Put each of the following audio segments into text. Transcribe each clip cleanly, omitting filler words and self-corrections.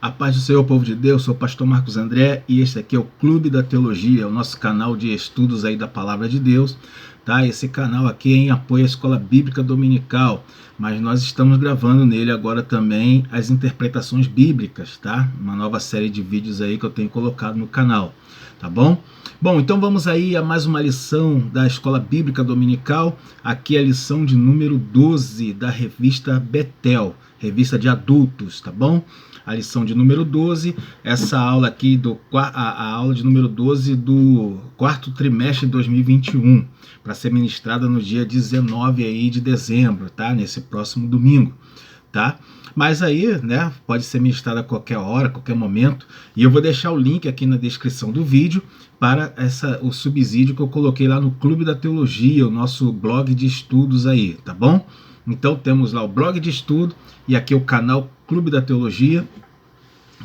A paz do Senhor, povo de Deus, sou o pastor Marcos André e este aqui é o Clube da Teologia, o nosso canal de estudos aí da Palavra de Deus, tá? Esse canal aqui é em apoio à Escola Bíblica Dominical, mas nós estamos gravando nele agora também as interpretações bíblicas, tá? Uma nova série de vídeos aí que eu tenho colocado no canal, tá bom? Bom, então vamos aí a mais uma lição da Escola Bíblica Dominical, aqui é a lição de número 12 da revista Betel, revista de adultos, tá bom? A lição de número 12, essa aula aqui, a aula de número 12 do quarto trimestre de 2021, para ser ministrada no dia 19 aí de dezembro, tá? Nesse próximo domingo, tá? Mas aí, né, pode ser ministrada a qualquer hora, a qualquer momento, e eu vou deixar o link aqui na descrição do vídeo para o subsídio que eu coloquei lá no Clube da Teologia, o nosso blog de estudos aí, tá bom? Então temos lá o blog de estudo e aqui o canal Clube da Teologia,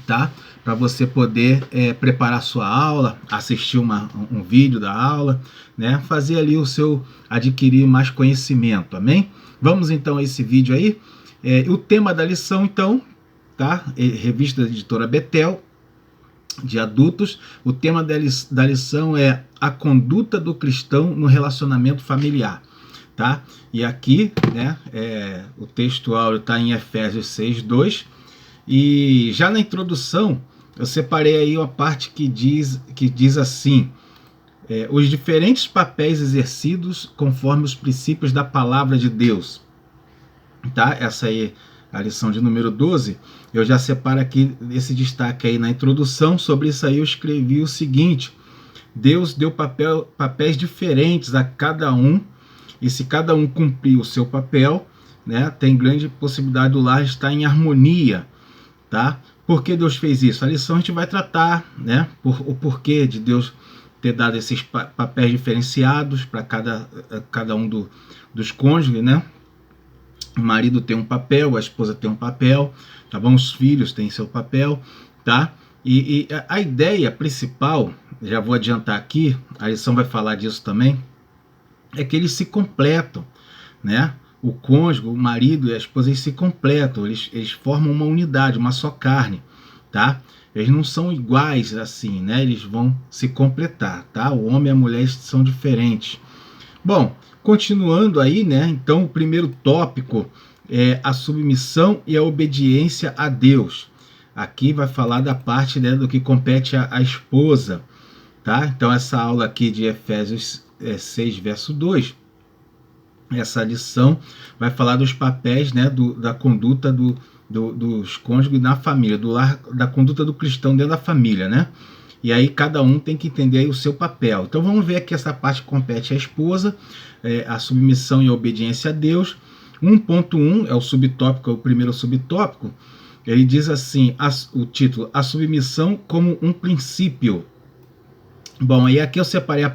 tá? Para você poder preparar sua aula, assistir um vídeo da aula, né? Fazer ali adquirir mais conhecimento, amém? Vamos então a esse vídeo aí. O tema da lição então, tá? Revista da editora Betel, de adultos. O tema da lição é a conduta do cristão no relacionamento familiar. Tá? E aqui, né, o texto áureo está em Efésios 6:2, e já na introdução eu separei aí uma parte que diz assim: os diferentes papéis exercidos conforme os princípios da palavra de Deus. Tá? Essa aí é a lição de número 12. Eu já separo aqui esse destaque aí na introdução. Sobre isso aí eu escrevi o seguinte: Deus deu papéis diferentes a cada um, e se cada um cumprir o seu papel, né, tem grande possibilidade do lar estar em harmonia, tá? Por que Deus fez isso? A lição a gente vai tratar, né, o porquê de Deus ter dado esses papéis diferenciados para cada um dos cônjuges, né? O marido tem um papel, a esposa tem um papel, tá bom? Os filhos têm seu papel, tá? E a ideia principal, já vou adiantar aqui, a lição vai falar disso também, é que eles se completam, né? O cônjuge, o marido e a esposa, eles se completam, eles formam uma unidade, uma só carne, tá? Eles não são iguais assim, né? Eles vão se completar, tá? O homem e a mulher são diferentes. Bom, continuando aí, né? Então, o primeiro tópico é a submissão e a obediência a Deus. Aqui vai falar da parte, né, do que compete à esposa, tá? Então, essa aula aqui de Efésios 6, verso 2, essa lição vai falar dos papéis, né, da conduta dos cônjuges na família, da conduta do cristão dentro da família, né? E aí cada um tem que entender aí o seu papel. Então vamos ver aqui essa parte que compete à esposa, a submissão e a obediência a Deus. 1.1 é o subtópico, é o primeiro subtópico. Ele diz assim, o título: a submissão como um princípio. Bom, e aqui eu separei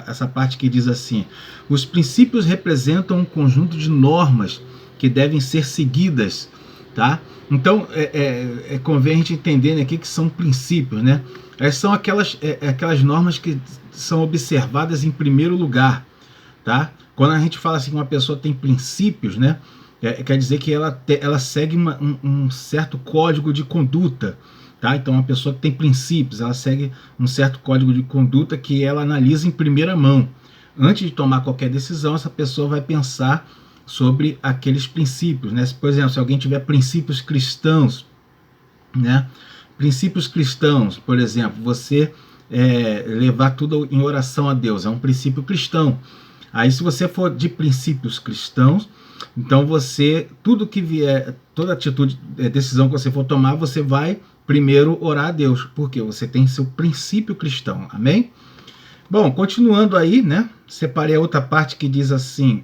essa parte que diz assim: os princípios representam um conjunto de normas que devem ser seguidas, tá? Então, convém a gente entender, né, o que são princípios, né? São aquelas normas que são observadas em primeiro lugar, tá? Quando a gente fala assim que uma pessoa tem princípios, né, quer dizer que ela segue um certo código de conduta, tá? Então, uma pessoa que tem princípios, ela segue um certo código de conduta que ela analisa em primeira mão. Antes de tomar qualquer decisão, essa pessoa vai pensar sobre aqueles princípios, né? Por exemplo, se alguém tiver princípios cristãos, né? Princípios cristãos, por exemplo, você levar tudo em oração a Deus, é um princípio cristão. Aí, se você for de princípios cristãos, então tudo que vier, toda atitude, decisão que você for tomar, você vai primeiro orar a Deus, porque você tem seu princípio cristão, amém? Bom, continuando aí, né, separei a outra parte que diz assim: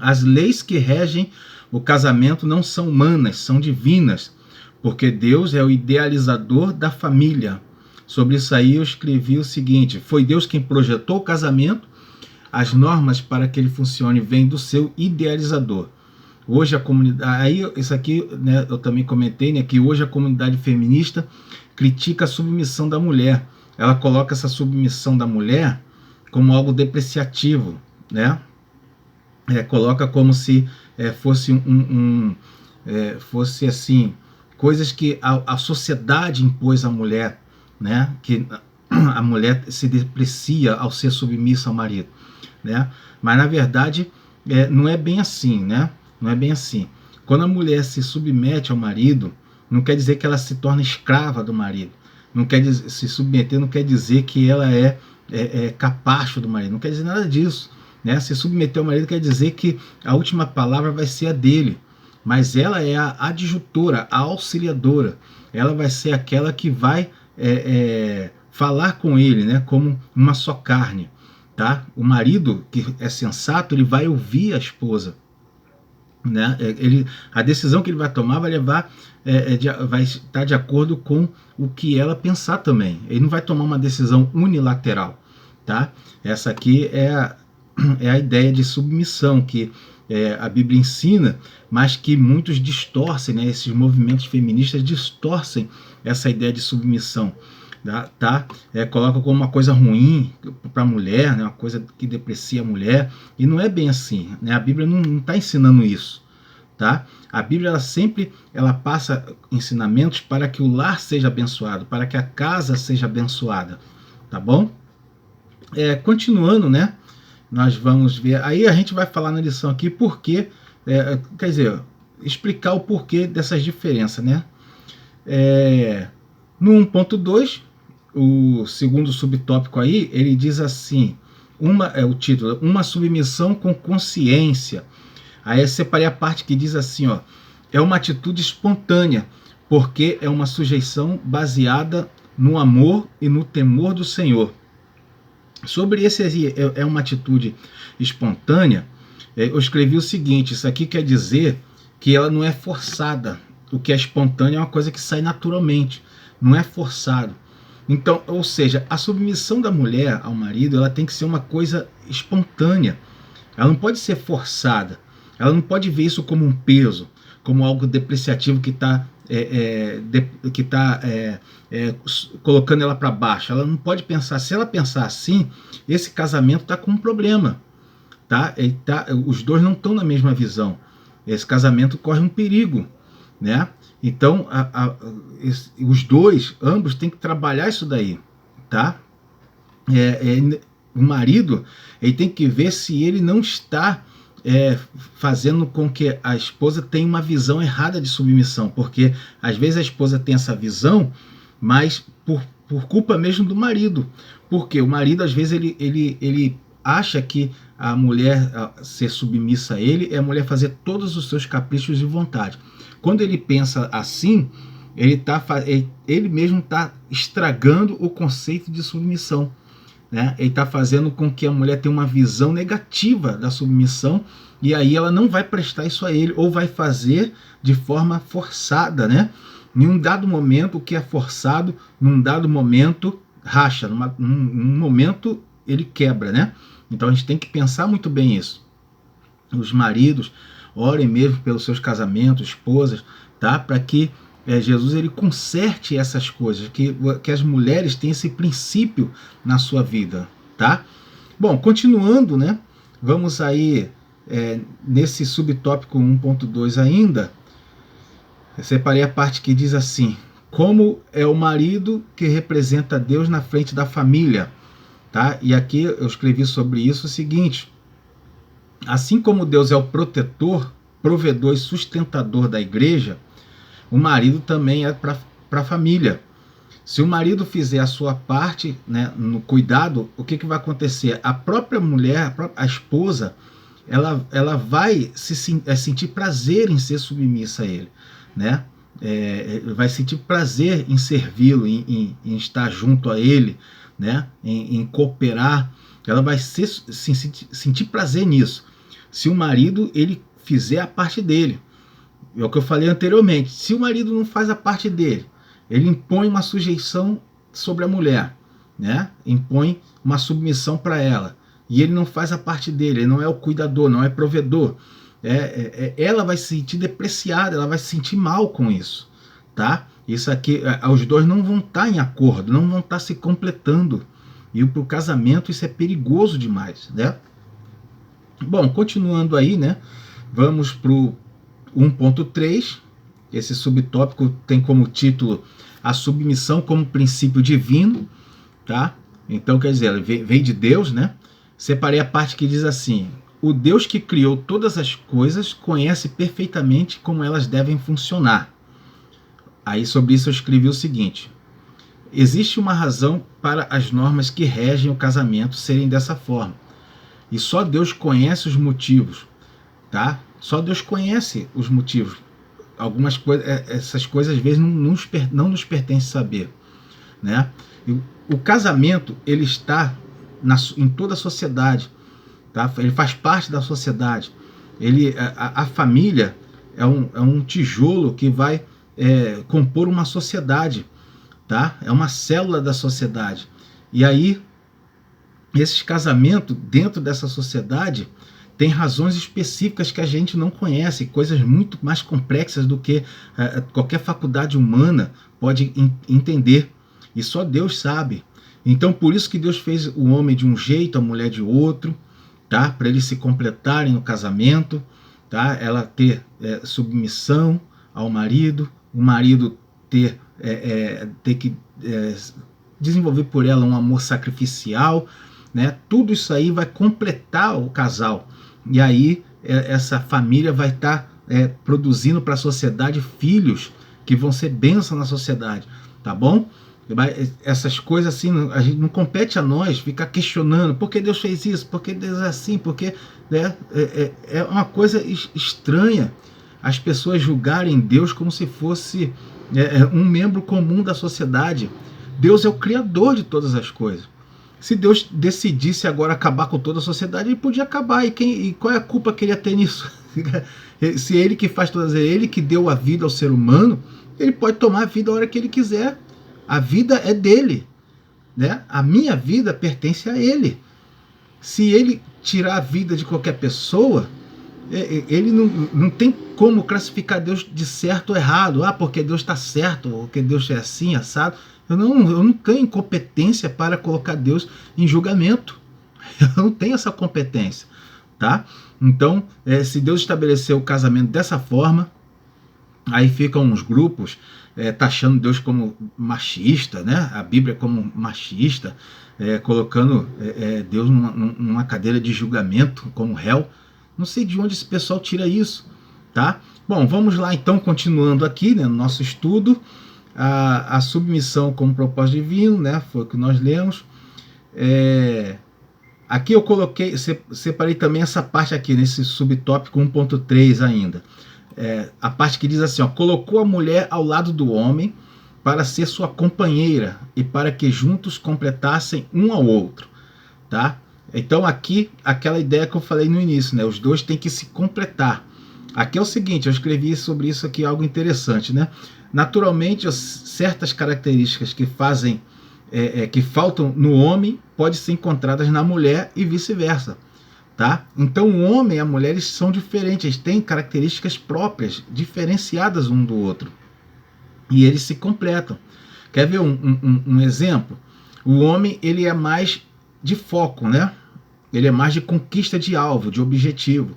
as leis que regem o casamento não são humanas, são divinas, porque Deus é o idealizador da família. Sobre isso aí eu escrevi o seguinte: foi Deus quem projetou o casamento, as normas para que ele funcione vêm do seu idealizador. Hoje a comunidade, aí isso aqui, né, eu também comentei, né, que hoje a comunidade feminista critica a submissão da mulher. Ela coloca essa submissão da mulher como algo depreciativo, né? Coloca como se fosse fosse assim, coisas que a sociedade impôs à mulher, né? Que a mulher se deprecia ao ser submissa ao marido, né? Mas na verdade não é bem assim, né? Não é bem assim. Quando a mulher se submete ao marido, não quer dizer que ela se torna escrava do marido. Não quer dizer, se submeter não quer dizer que ela é capacho do marido. Não quer dizer nada disso, né? Se submeter ao marido quer dizer que a última palavra vai ser a dele. Mas ela é a adjutora, a auxiliadora. Ela vai ser aquela que vai falar com ele, né? Como uma só carne. Tá? O marido, que é sensato, ele vai ouvir a esposa. Né? A decisão que ele vai tomar vai vai estar de acordo com o que ela pensar também. Ele não vai tomar uma decisão unilateral, tá? Essa aqui é a ideia de submissão que a Bíblia ensina, mas que muitos distorcem, né? Esses movimentos feministas distorcem essa ideia de submissão, tá? Coloca como uma coisa ruim para a mulher, né? Uma coisa que deprecia a mulher, e não é bem assim, né? A Bíblia não está ensinando isso, tá? A Bíblia ela passa ensinamentos para que o lar seja abençoado, para que a casa seja abençoada, tá bom? Continuando, né? Nós vamos ver, aí a gente vai falar na lição aqui porque, quer dizer, explicar o porquê dessas diferenças, né? No 1.2, o segundo subtópico aí, ele diz assim, o título, uma submissão com consciência. Aí eu separei a parte que diz assim, ó, é uma atitude espontânea, porque é uma sujeição baseada no amor e no temor do Senhor. Sobre esse é uma atitude espontânea, eu escrevi o seguinte, isso aqui quer dizer que ela não é forçada. O que é espontâneo é uma coisa que sai naturalmente, não é forçado. Então, ou seja, a submissão da mulher ao marido, ela tem que ser uma coisa espontânea. Ela não pode ser forçada. Ela não pode ver isso como um peso, como algo depreciativo que está colocando ela para baixo. Ela não pode pensar. Se ela pensar assim, esse casamento está com um problema, tá? Os dois não estão na mesma visão. Esse casamento corre um perigo, né? Então, os dois, ambos, têm que trabalhar isso daí, tá? O marido, ele tem que ver se ele não está fazendo com que a esposa tenha uma visão errada de submissão, porque às vezes a esposa tem essa visão, mas por culpa mesmo do marido, porque o marido às vezes ele acha que a mulher ser submissa a ele é a mulher fazer todos os seus caprichos de vontade. Quando ele pensa assim, ele mesmo está estragando o conceito de submissão, né? Ele está fazendo com que a mulher tenha uma visão negativa da submissão, e aí ela não vai prestar isso a ele, ou vai fazer de forma forçada, Em um dado momento, o que é forçado, num dado momento, racha, num momento ele quebra, Então a gente tem que pensar muito bem isso. Os maridos, orem mesmo pelos seus casamentos, esposas, tá? Para que Jesus ele conserte essas coisas, que as mulheres tenham esse princípio na sua vida, tá? Bom, continuando, vamos aí nesse subtópico 1.2 ainda, eu separei a parte que diz assim, como é o marido que representa Deus na frente da família, tá? E aqui eu escrevi sobre isso o seguinte, assim como Deus é o protetor, provedor e sustentador da igreja, o marido também é para a família. Se o marido fizer a sua parte, no cuidado, o que vai acontecer? A própria mulher, a esposa, ela vai sentir prazer em ser submissa a ele, vai sentir prazer em servi-lo, em estar junto a ele, em cooperar. Ela vai sentir prazer nisso. Se o marido ele fizer a parte dele. É o que eu falei anteriormente. Se o marido não faz a parte dele, ele impõe uma sujeição sobre a mulher, impõe uma submissão para ela, e ele não faz a parte dele, ele não é o cuidador, não é provedor, ela vai se sentir depreciada, ela vai se sentir mal com isso, tá? Isso aqui, os dois não vão estar em acordo, não vão estar se completando, e para o casamento isso é perigoso demais, Bom, continuando aí, vamos para o 1.3, Esse subtópico tem como título a submissão como princípio divino, tá? Então, quer dizer, ela vem de Deus, né? Separei a parte que diz assim: o Deus que criou todas as coisas conhece perfeitamente como elas devem funcionar. Aí sobre isso eu escrevi o seguinte: existe uma razão para as normas que regem o casamento serem dessa forma. E só Deus conhece os motivos, tá? Só Deus conhece os motivos. Algumas coisas, essas coisas às vezes não nos pertence saber, né? O casamento, ele está em toda a sociedade, tá? Ele faz parte da sociedade. A família é um tijolo que vai compor uma sociedade, tá? É uma célula da sociedade. E aí, esses casamentos dentro dessa sociedade tem razões específicas que a gente não conhece, coisas muito mais complexas do que qualquer faculdade humana pode entender. E só Deus sabe. Então, por isso que Deus fez o homem de um jeito, a mulher de outro, tá? Para eles se completarem no casamento, tá? Ela ter submissão ao marido, o marido ter que desenvolver por ela um amor sacrificial, né? Tudo isso aí vai completar o casal. E aí essa família vai estar produzindo para a sociedade filhos que vão ser bênção na sociedade, tá bom? Essas coisas assim, a gente não compete a nós ficar questionando por que Deus fez isso, por que Deus é assim, porque né, é uma coisa estranha as pessoas julgarem Deus como se fosse um membro comum da sociedade. Deus é o criador de todas as coisas. Se Deus decidisse agora acabar com toda a sociedade, ele podia acabar. E qual é a culpa que ele ia ter nisso? Se ele que faz todas, ele que deu a vida ao ser humano, ele pode tomar a vida a hora que ele quiser. A vida é dele, né? A minha vida pertence a ele. Se ele tirar a vida de qualquer pessoa, ele não tem como classificar Deus de certo ou errado. Porque Deus está certo, ou que Deus é assim, assado. Eu não tenho competência para colocar Deus em julgamento. Eu não tenho essa competência, tá? Então, se Deus estabeleceu o casamento dessa forma, aí ficam uns grupos taxando Deus como machista, né? A Bíblia como machista, colocando Deus numa cadeira de julgamento como réu. Não sei de onde esse pessoal tira isso, tá? Bom, vamos lá então, continuando aqui, né, no nosso estudo. A submissão como propósito divino, né? Foi o que nós lemos. Aqui eu coloquei, separei também essa parte aqui, nesse subtópico 1.3 ainda. A parte que diz assim, ó, colocou a mulher ao lado do homem para ser sua companheira e para que juntos completassem um ao outro, tá? Então aqui, aquela ideia que eu falei no início, né? Os dois têm que se completar. Aqui é o seguinte, eu escrevi sobre isso aqui, algo interessante, né? Naturalmente, certas características que fazem, que faltam no homem, podem ser encontradas na mulher e vice-versa, tá? Então, o homem e a mulher eles são diferentes, eles têm características próprias, diferenciadas um do outro, e eles se completam. Quer ver um exemplo? O homem ele é mais de foco, né? Ele é mais de conquista de alvo, de objetivo.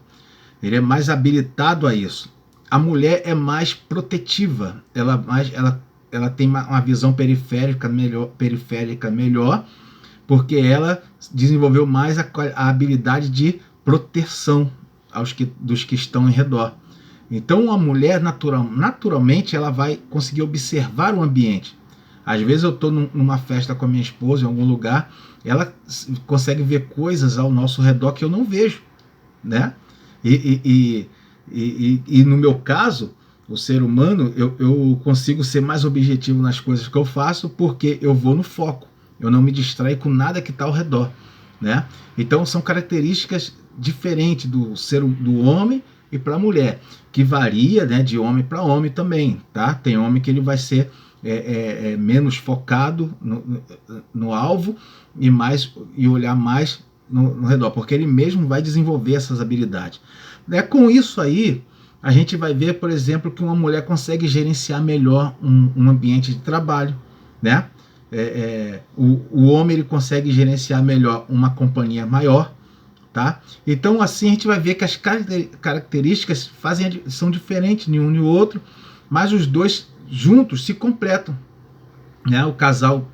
Ele é mais habilitado a isso. A mulher é mais protetiva, ela tem uma visão periférica melhor, porque ela desenvolveu mais a habilidade de proteção dos que estão em redor. Então a mulher naturalmente ela vai conseguir observar o ambiente. Às vezes eu estou numa festa com a minha esposa em algum lugar, ela consegue ver coisas ao nosso redor que eu não vejo, né? E no meu caso, o ser humano, eu consigo ser mais objetivo nas coisas que eu faço porque eu vou no foco, eu não me distraio com nada que está ao redor, né? Então são características diferentes do homem e para a mulher, que varia, né, de homem para homem também, tá? Tem homem que ele vai ser menos focado no alvo e olhar mais no redor, porque ele mesmo vai desenvolver essas habilidades. Com isso aí, a gente vai ver, por exemplo, que uma mulher consegue gerenciar melhor um ambiente de trabalho, né? O homem ele consegue gerenciar melhor uma companhia maior, tá? Então assim a gente vai ver que as características são diferentes de um e outro, mas os dois juntos se completam, né? O casal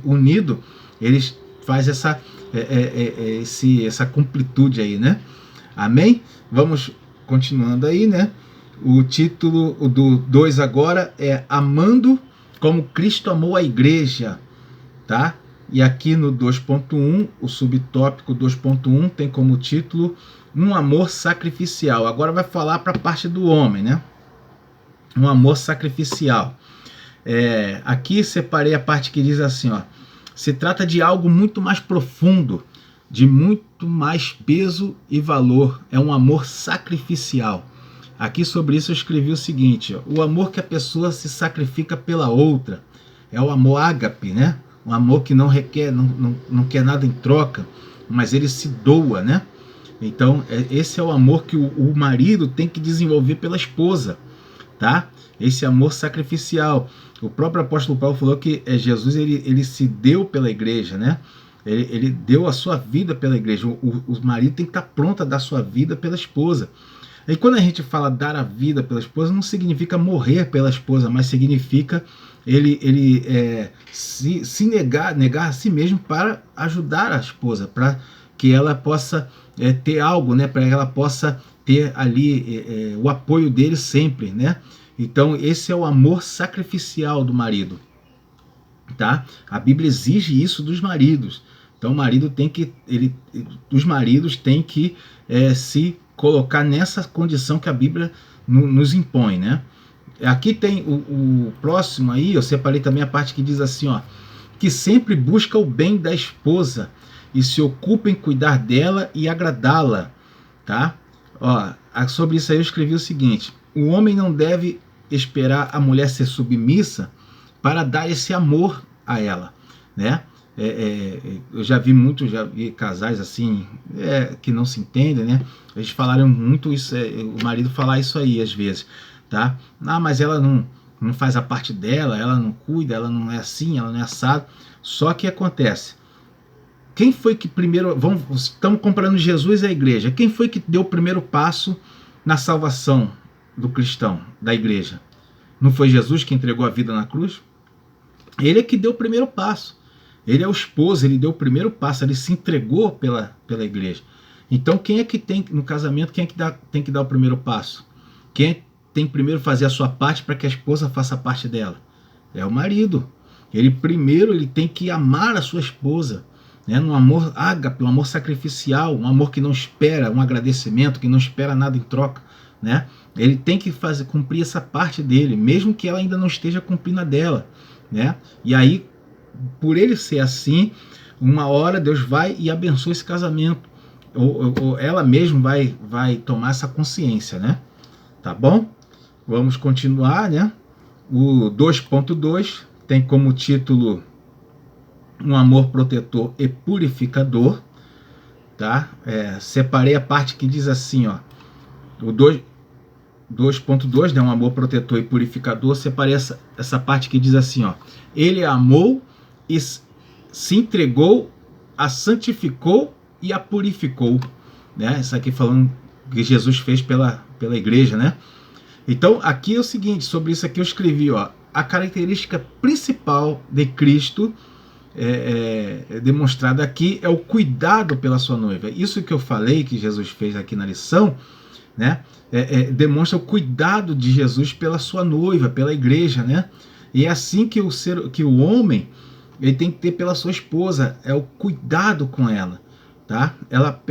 unido, eles faz essa completude aí, né? Amém? Vamos continuando aí, né? O título do 2 agora é Amando como Cristo amou a igreja, tá? E aqui no 2.1, o subtópico 2.1 tem como título Um amor sacrificial. Agora vai falar para a parte do homem, né? Um amor sacrificial. Aqui separei a parte que diz assim, ó: se trata de algo muito mais profundo, de muito mais peso e valor. É um amor sacrificial. Aqui sobre isso eu escrevi o seguinte: ó, o amor que a pessoa se sacrifica pela outra. É o amor ágape, né? Um amor que não requer, não quer nada em troca, mas ele se doa, né? Então, esse é o amor que o marido tem que desenvolver pela esposa, tá? Esse amor sacrificial. O próprio apóstolo Paulo falou que Jesus ele se deu pela igreja, né? Ele deu a sua vida pela igreja. O marido tem que estar pronto a dar a sua vida pela esposa. E quando a gente fala dar a vida pela esposa, não significa morrer pela esposa, mas significa se negar a si mesmo para ajudar a esposa, para que ela possa ter algo, né? Para que ela possa ter ali o apoio dele sempre, né? Então esse é o amor sacrificial do marido, tá? A Bíblia exige isso dos maridos. Então o marido tem que, os maridos têm que se colocar nessa condição que a Bíblia nos impõe, né? Aqui tem o próximo aí, eu separei também a parte que diz assim, ó: que sempre busca o bem da esposa e se ocupa em cuidar dela e agradá-la, tá? Ó, sobre isso aí eu escrevi o seguinte: o homem não deve esperar a mulher ser submissa para dar esse amor a ela, né? Eu já vi casais assim que não se entendem, né? Eles falaram muito isso, o marido falar isso aí às vezes, tá? Ah, mas ela não faz a parte dela, ela não cuida, ela não é assim, ela não é assado. Só que acontece, quem foi que primeiro, estamos comparando Jesus e a igreja, quem foi que deu o primeiro passo na salvação do cristão, da igreja? Não foi Jesus que entregou a vida na cruz? Ele é que deu o primeiro passo. Ele é o esposo, ele deu o primeiro passo, ele se entregou pela igreja. Então quem é que tem, no casamento, quem é que tem que dar o primeiro passo? Quem tem primeiro fazer a sua parte para que a esposa faça a parte dela? É o marido. Ele tem que amar a sua esposa, né? Num amor ágape, um amor sacrificial, um amor que não espera um agradecimento, que não espera nada em troca, né? Ele tem que cumprir essa parte dele, mesmo que ela ainda não esteja cumprindo a dela, né? E aí, por ele ser assim, uma hora Deus vai e abençoa esse casamento, ou ela mesma vai tomar essa consciência, né? Tá bom? Vamos continuar, né? O 2.2 tem como título Um amor protetor e purificador, tá? Separei a parte que diz assim, ó, o 2.2, né, um amor protetor e purificador. Separei essa parte que diz assim, ó: ele a amou e se entregou, a santificou e a purificou, né? Isso aqui falando que Jesus fez pela igreja, né? Então aqui é o seguinte, sobre isso aqui eu escrevi, ó: a característica principal de Cristo demonstrada aqui é o cuidado pela sua noiva. Isso que eu falei que Jesus fez aqui na lição, né? Demonstra o cuidado de Jesus pela sua noiva, pela igreja, né? E é assim que o homem ele tem que ter pela sua esposa, é o cuidado com ela, tá?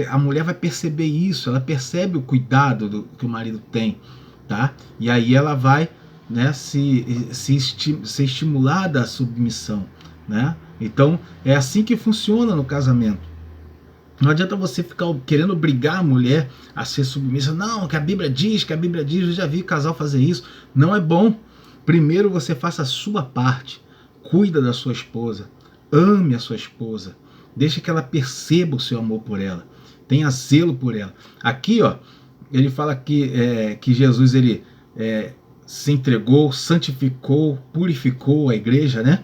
A mulher vai perceber isso, ela percebe o cuidado que o marido tem, tá? E aí ela vai, né, ser estimulada à submissão, né? Então é assim que funciona no casamento. Não adianta você ficar querendo obrigar a mulher a ser submissa. Não, que a Bíblia diz, eu já vi casal fazer isso. Não é bom. Primeiro você faça a sua parte. Cuida da sua esposa. Ame a sua esposa. Deixe que ela perceba o seu amor por ela. Tenha zelo por ela. Aqui, ó, ele fala que Jesus ele se entregou, santificou, purificou a igreja, né?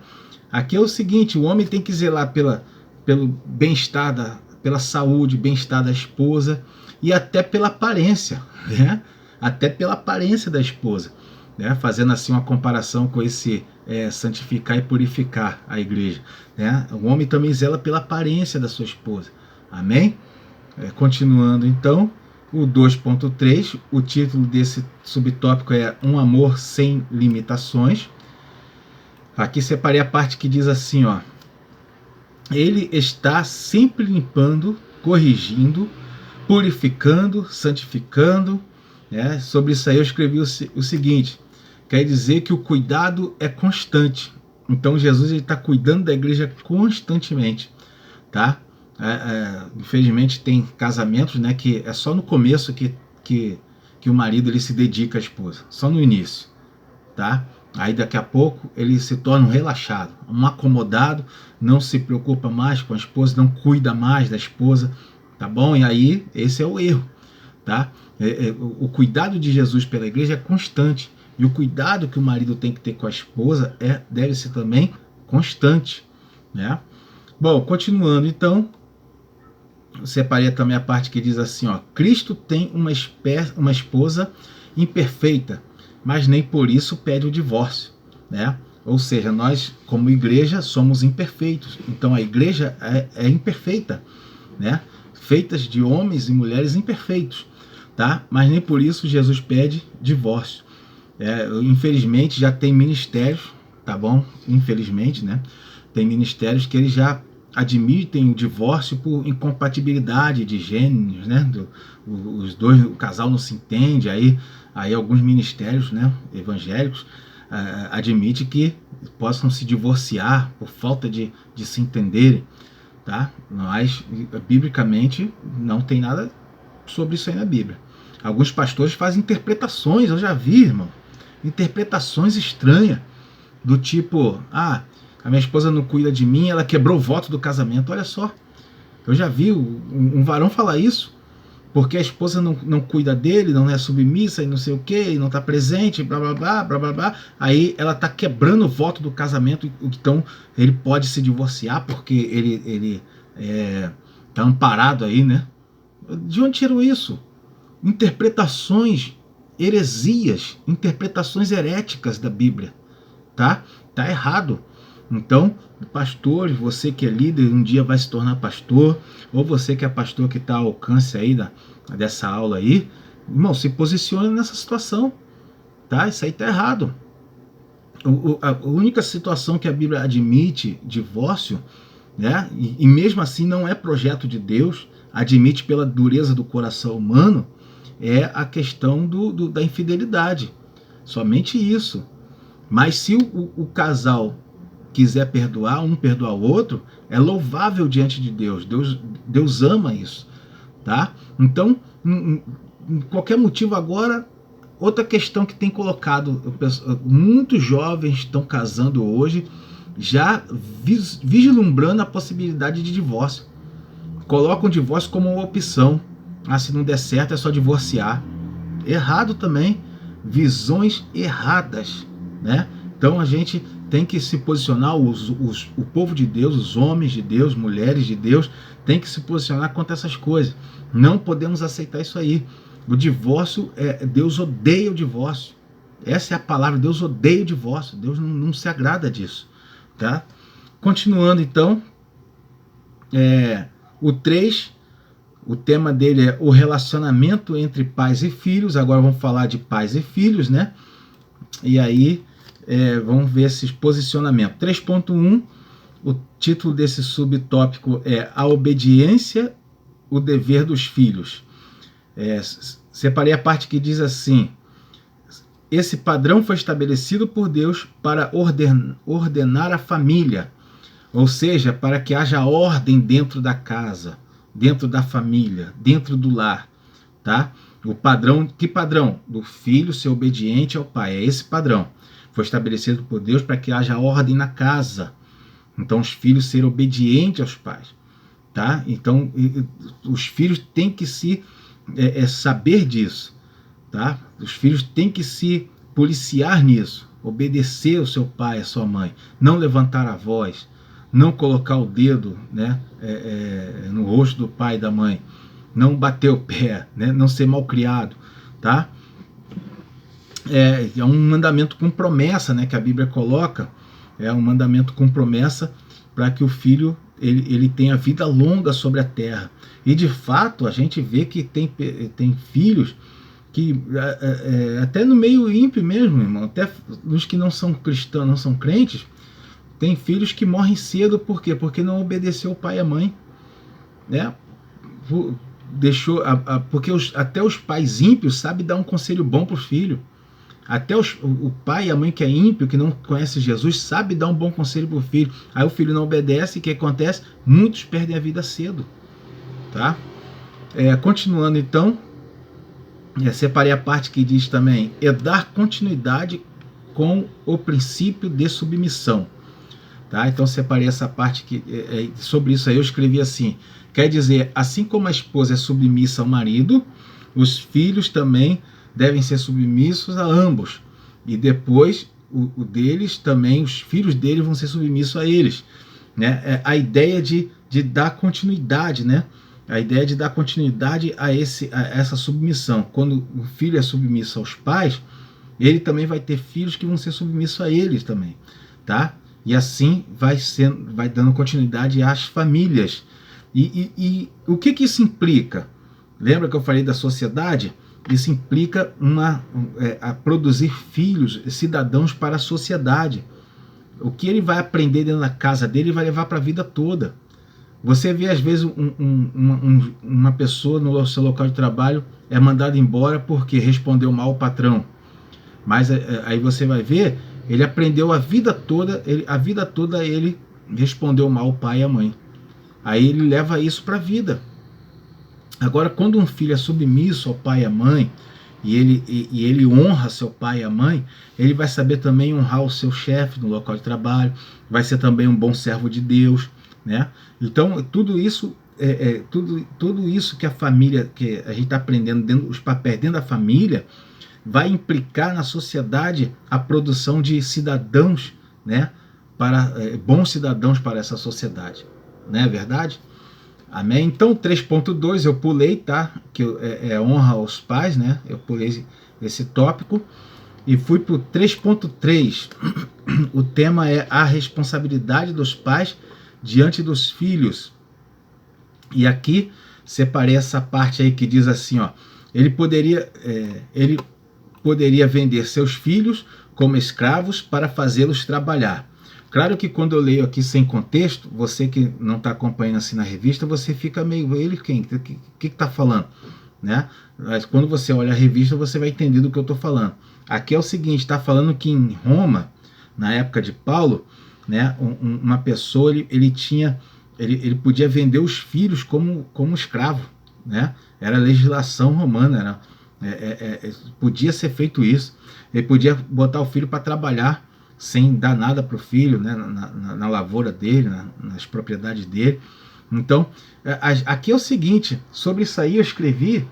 Aqui é o seguinte: o homem tem que zelar pelo bem-estar pela saúde, bem-estar da esposa e até pela aparência, né? Até pela aparência da esposa. né? Fazendo assim uma comparação com esse santificar e purificar a igreja, né? O homem também zela pela aparência da sua esposa, amém? Continuando então, o 2.3, o título desse subtópico é Um Amor Sem Limitações. Aqui separei a parte que diz assim, ó: ele está sempre limpando, corrigindo, purificando, santificando, né? Sobre isso aí eu escrevi o seguinte: quer dizer que o cuidado é constante. Então Jesus está cuidando da igreja constantemente, tá? Infelizmente tem casamentos, né, que é só no começo que o marido ele se dedica à esposa, só no início, tá? Aí daqui a pouco ele se torna um relaxado, um acomodado, não se preocupa mais com a esposa, não cuida mais da esposa, tá bom? E aí esse é o erro, tá? O cuidado de Jesus pela igreja é constante, e o cuidado que o marido tem que ter com a esposa deve ser também constante, né? Bom, continuando então, separei também a parte que diz assim, ó: Cristo tem uma esposa imperfeita, mas nem por isso pede o divórcio, né? Ou seja, nós como igreja somos imperfeitos, então a igreja é imperfeita, né? Feitas de homens e mulheres imperfeitos, tá? Mas nem por isso Jesus pede divórcio. Infelizmente já tem ministérios, tá bom? Infelizmente, né? Tem ministérios que eles já admitem o divórcio por incompatibilidade de gêneros, né? Os dois, o casal não se entende, aí alguns ministérios, né, evangélicos admitem que possam se divorciar por falta de se entenderem, tá? Mas biblicamente não tem nada sobre isso aí na Bíblia. Alguns pastores fazem interpretações, eu já vi, irmão, interpretações estranhas, do tipo: a minha esposa não cuida de mim, ela quebrou o voto do casamento. Olha só, eu já vi um varão falar isso, porque a esposa não cuida dele, não é submissa e não sei o que, e não está presente, blá blá blá, blá blá blá. Aí ela está quebrando o voto do casamento, então ele pode se divorciar porque ele está amparado aí, né? De onde tirou isso? Interpretações, heresias, interpretações heréticas da Bíblia, tá? Tá errado. Então, pastores, você que é líder, um dia vai se tornar pastor, ou você que é pastor que está ao alcance aí dessa aula aí, irmão, se posiciona nessa situação, tá? Isso aí tá errado. A única situação que a Bíblia admite divórcio, né? E mesmo assim não é projeto de Deus, admite pela dureza do coração humano, é a questão da infidelidade. Somente isso. Mas se o casal quiser perdoar, um perdoar o outro, é louvável diante de Deus. Deus ama isso, tá? Então, qualquer motivo agora, outra questão que tem colocado, muitos jovens estão casando hoje, já vislumbrando a possibilidade de divórcio. Colocam o divórcio como uma opção. Se não der certo é só divorciar. Errado também. Visões erradas, né? Então a gente tem que se posicionar, o povo de Deus, os homens de Deus, mulheres de Deus, tem que se posicionar contra essas coisas. Não podemos aceitar isso aí. O divórcio, Deus odeia o divórcio. Essa é a palavra, Deus odeia o divórcio. Deus não se agrada disso, tá? Continuando então, o 3, o tema dele é o relacionamento entre pais e filhos. Agora vamos falar de pais e filhos, né? E aí vamos ver esses posicionamentos. 3.1, o título desse subtópico é A Obediência, o Dever dos Filhos. Separei a parte que diz assim: esse padrão foi estabelecido por Deus para ordenar a família, ou seja, para que haja ordem dentro da casa, dentro da família, dentro do lar, tá? O padrão, que padrão? Do filho ser obediente ao pai, é esse padrão. Foi estabelecido por Deus para que haja ordem na casa. Então os filhos serem obedientes aos pais, tá? Então os filhos têm que se saber disso, tá? Os filhos têm que se policiar nisso, obedecer ao seu pai, à sua mãe, não levantar a voz, não colocar o dedo, né, no rosto do pai e da mãe, não bater o pé, né, não ser mal criado, tá? É um mandamento com promessa, né, que a Bíblia coloca. É um mandamento com promessa para que o filho ele tenha vida longa sobre a terra. E de fato a gente vê que tem filhos que até no meio ímpio mesmo, irmão, até nos que não são cristãos, não são crentes, tem filhos que morrem cedo. Por quê? Porque não obedeceu o pai e a mãe, né? Deixou porque até os pais ímpios sabem dar um conselho bom para o filho. Até o pai e a mãe que é ímpio, que não conhece Jesus, sabe dar um bom conselho para o filho. Aí o filho não obedece, e o que acontece? Muitos perdem a vida cedo. Tá? Continuando então, separei a parte que diz também, dar continuidade com o princípio de submissão. Tá? Então separei essa parte que sobre isso aí eu escrevi assim, quer dizer, assim como a esposa é submissa ao marido, os filhos também devem ser submissos a ambos, e depois o deles também, os filhos deles vão ser submissos a eles, né? A ideia de dar continuidade, né? A ideia de dar continuidade a essa submissão. Quando o filho é submisso aos pais, ele também vai ter filhos que vão ser submissos a eles também, tá? E assim vai dando continuidade às famílias. E o que isso implica? Lembra que eu falei da sociedade? Isso implica a produzir filhos, cidadãos para a sociedade. O que ele vai aprender dentro da casa dele, ele vai levar para a vida toda. Você vê, às vezes, uma pessoa no seu local de trabalho é mandada embora porque respondeu mal ao patrão. Mas aí você vai ver, ele aprendeu a vida toda ele respondeu mal ao pai e à mãe. Aí ele leva isso para a vida. Agora, quando um filho é submisso ao pai e à mãe, e ele honra seu pai e a mãe, ele vai saber também honrar o seu chefe no local de trabalho, vai ser também um bom servo de Deus, né? Então, tudo isso tudo isso que a família, que a gente está aprendendo, os papéis dentro da família, vai implicar na sociedade a produção de cidadãos, né? Bons cidadãos para essa sociedade, não é verdade? Amém? Então, 3.2 eu pulei, tá? Que honra aos pais, né? Eu pulei esse tópico e fui para o 3.3. O tema é a responsabilidade dos pais diante dos filhos. E aqui separei essa parte aí que diz assim, ó, ele poderia vender seus filhos como escravos para fazê-los trabalhar. Claro que quando eu leio aqui sem contexto, você que não está acompanhando assim na revista, você fica meio, ele quem? O que está falando? Né? Mas quando você olha a revista, você vai entender do que eu estou falando. Aqui é o seguinte, está falando que em Roma, na época de Paulo, né, uma pessoa, ele podia vender os filhos como escravo. Né? Era legislação romana, podia ser feito isso. Ele podia botar o filho para trabalhar, sem dar nada para o filho, né, na lavoura dele, nas propriedades dele. Então, aqui é o seguinte, sobre isso aí eu escrevi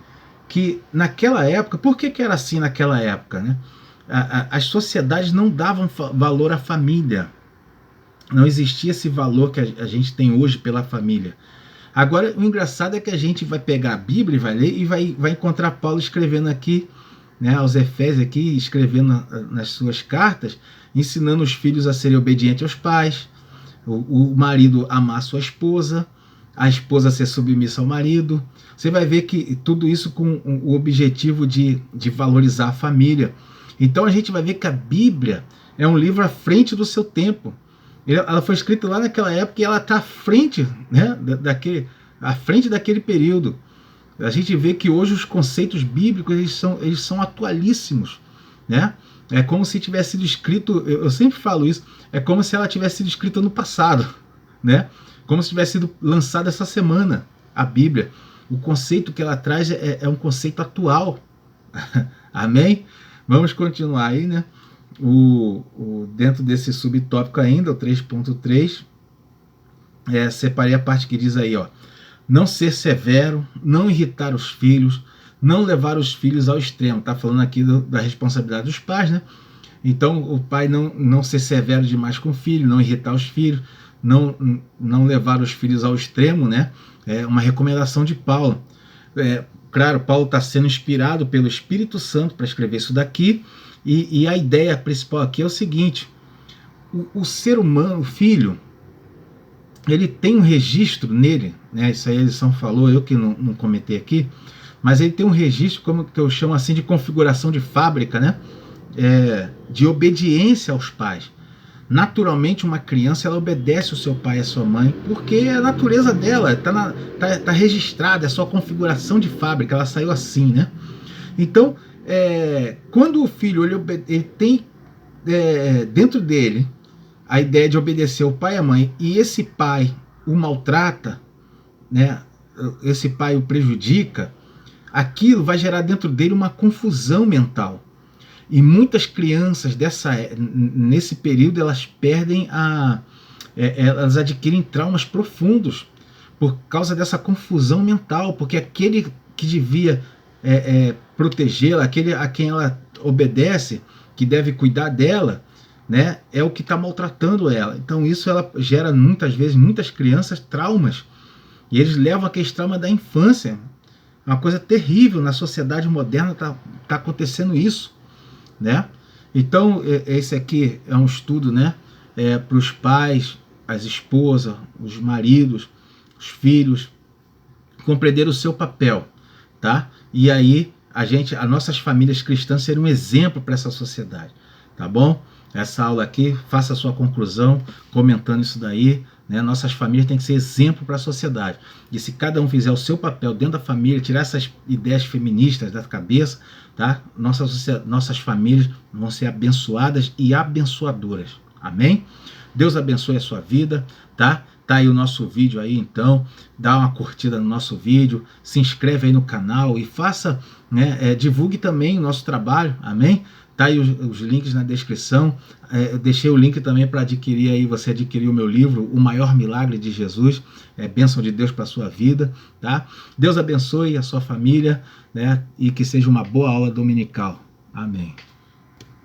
que naquela época, por que era assim naquela época? Né? As sociedades não davam valor à família, não existia esse valor que a gente tem hoje pela família. Agora, o engraçado é que a gente vai pegar a Bíblia e vai ler e vai encontrar Paulo escrevendo aqui, né, aos Efésios aqui, escrevendo nas suas cartas, ensinando os filhos a serem obedientes aos pais, o marido amar sua esposa, a esposa ser submissa ao marido. Você vai ver que tudo isso com o objetivo de valorizar a família. Então a gente vai ver que a Bíblia é um livro à frente do seu tempo. Ela foi escrita lá naquela época e ela está à frente, né, à frente daquele período. A gente vê que hoje os conceitos bíblicos eles são atualíssimos, né? É como se tivesse sido escrito, eu sempre falo isso, é como se ela tivesse sido escrita no passado, né? Como se tivesse sido lançada essa semana, a Bíblia. O conceito que ela traz é um conceito atual. Amém? Vamos continuar aí, né? Dentro desse subtópico ainda, o 3.3, separei a parte que diz aí, ó, não ser severo, não irritar os filhos, não levar os filhos ao extremo. Está falando aqui da responsabilidade dos pais, né? Então, o pai não ser severo demais com o filho, não irritar os filhos, não levar os filhos ao extremo, né? É uma recomendação de Paulo. Claro, Paulo está sendo inspirado pelo Espírito Santo para escrever isso daqui, E a ideia principal aqui é o seguinte: o ser humano, o filho, ele tem um registro nele, né? Isso aí a lição falou, eu que não comentei aqui, mas ele tem um registro, como que eu chamo assim, de configuração de fábrica, né? De obediência aos pais. Naturalmente, uma criança, ela obedece o seu pai e a sua mãe, porque é a natureza dela, tá registrada, é sua configuração de fábrica, ela saiu assim, né? Então, quando o filho ele tem dentro dele a ideia de obedecer o pai e a mãe, e esse pai o maltrata, né? Esse pai o prejudica, aquilo vai gerar dentro dele uma confusão mental. E muitas crianças nesse período, elas perdem elas adquirem traumas profundos por causa dessa confusão mental, porque aquele que devia protegê-la, aquele a quem ela obedece, que deve cuidar dela, né, é o que está maltratando ela. Então isso ela gera muitas vezes, muitas crianças, traumas, e eles levam aqueles traumas da infância. É uma coisa terrível, na sociedade moderna tá acontecendo isso, né? Então esse aqui é um estudo, né, para os pais, as esposas, os maridos, os filhos compreender o seu papel, tá? E aí as nossas famílias cristãs serem um exemplo para essa sociedade, tá bom? Essa aula aqui, faça a sua conclusão comentando isso daí, né? Nossas famílias têm que ser exemplo para a sociedade. E se cada um fizer o seu papel dentro da família, tirar essas ideias feministas da cabeça, tá? Nossas famílias vão ser abençoadas e abençoadoras. Amém? Deus abençoe a sua vida, tá? Tá aí o nosso vídeo aí, então, dá uma curtida no nosso vídeo, se inscreve aí no canal e faça, né, divulgue também o nosso trabalho, amém? Tá aí os links na descrição, eu deixei o link também para adquirir aí, você adquirir o meu livro, O Maior Milagre de Jesus, bênção de Deus para a sua vida, tá? Deus abençoe a sua família, né, e que seja uma boa aula dominical, amém.